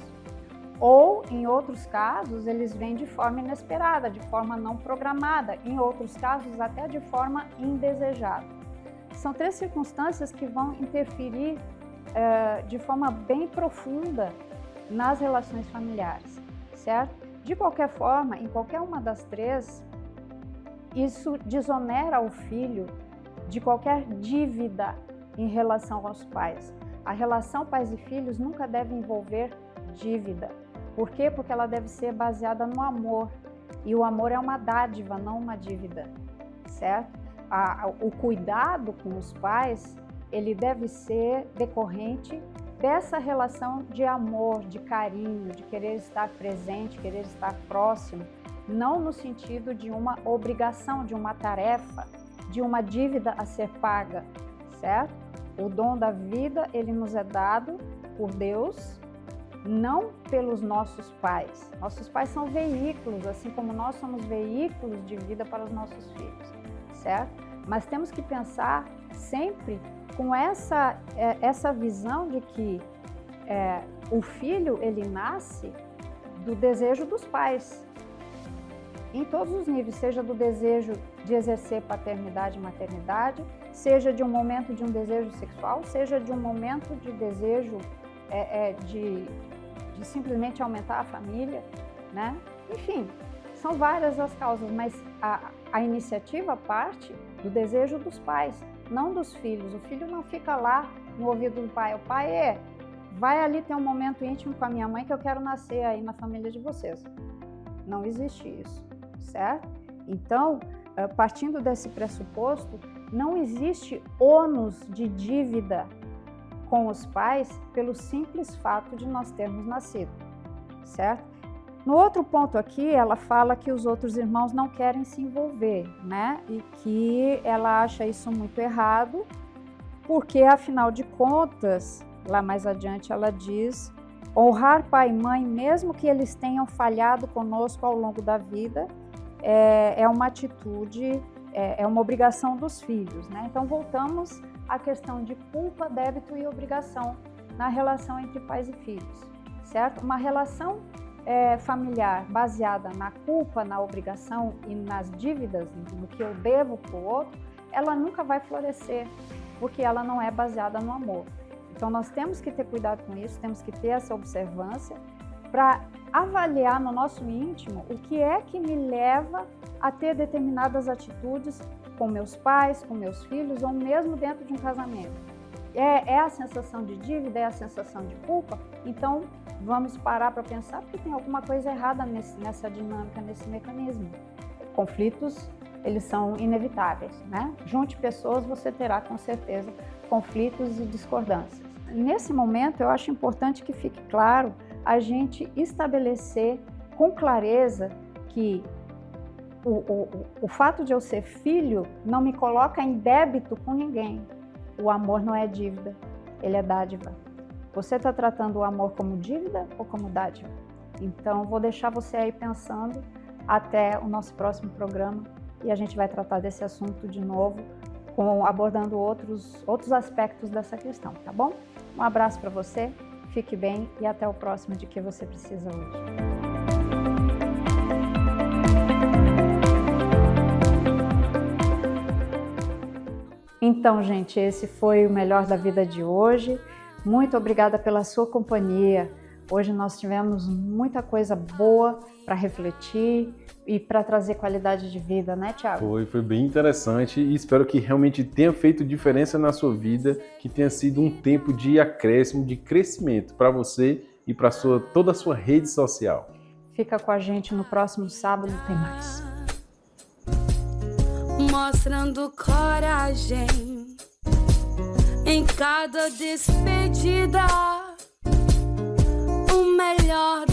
Ou, em outros casos, eles vêm de forma inesperada, de forma não programada, em outros casos, até de forma indesejada. São 3 circunstâncias que vão interferir de forma bem profunda nas relações familiares, certo? De qualquer forma, em qualquer uma das 3, isso desonera o filho de qualquer dívida em relação aos pais. A relação pais e filhos nunca deve envolver dívida. Por quê? Porque ela deve ser baseada no amor. E o amor é uma dádiva, não uma dívida, certo? O cuidado com os pais, ele deve ser decorrente dessa relação de amor, de carinho, de querer estar presente, querer estar próximo, não no sentido de uma obrigação, de uma tarefa, de uma dívida a ser paga, certo? O dom da vida, ele nos é dado por Deus, não pelos nossos pais. Nossos pais são veículos, assim como nós somos veículos de vida para os nossos filhos, certo? Mas temos que pensar sempre com essa visão de que o filho, ele nasce do desejo dos pais, em todos os níveis, seja do desejo de exercer paternidade e maternidade, seja de um momento de um desejo sexual, seja de um momento de desejo de simplesmente aumentar a família, né? Enfim, são várias as causas, mas a iniciativa parte do desejo dos pais, não dos filhos. O filho não fica lá no ouvido do pai. O pai vai ali ter um momento íntimo com a minha mãe que eu quero nascer aí na família de vocês. Não existe isso, certo? Então, partindo desse pressuposto, não existe ônus de dívida com os pais pelo simples fato de nós termos nascido, certo? No outro ponto aqui, ela fala que os outros irmãos não querem se envolver, né? E que ela acha isso muito errado, porque, afinal de contas, lá mais adiante ela diz, honrar pai e mãe, mesmo que eles tenham falhado conosco ao longo da vida, é uma atitude, é uma obrigação dos filhos, né? Então, voltamos à questão de culpa, débito e obrigação na relação entre pais e filhos, certo? Uma relação familiar baseada na culpa, na obrigação e nas dívidas, no que eu devo para o outro, ela nunca vai florescer, porque ela não é baseada no amor. Então nós temos que ter cuidado com isso, temos que ter essa observância para avaliar no nosso íntimo o que é que me leva a ter determinadas atitudes com meus pais, com meus filhos ou mesmo dentro de um casamento. É a sensação de dívida, é a sensação de culpa? Então, vamos parar para pensar porque tem alguma coisa errada nessa dinâmica, nesse mecanismo. Conflitos, eles são inevitáveis, né? Junte pessoas, você terá com certeza conflitos e discordâncias. Nesse momento, eu acho importante que fique claro a gente estabelecer com clareza que o fato de eu ser filho não me coloca em débito com ninguém. O amor não é dívida, ele é dádiva. Você está tratando o amor como dívida ou como dádiva? Então, vou deixar você aí pensando até o nosso próximo programa e a gente vai tratar desse assunto de novo, abordando outros aspectos dessa questão, tá bom? Um abraço para você, fique bem e até o próximo De Que Você Precisa Hoje. Então, gente, esse foi o Melhor da Vida de hoje. Muito obrigada pela sua companhia. Hoje nós tivemos muita coisa boa para refletir e para trazer qualidade de vida, né, Thiago? Foi bem interessante e espero que realmente tenha feito diferença na sua vida, que tenha sido um tempo de acréscimo, de crescimento para você e para toda a sua rede social. Fica com a gente no próximo sábado, tem mais. Mostrando coragem em cada despedida, o melhor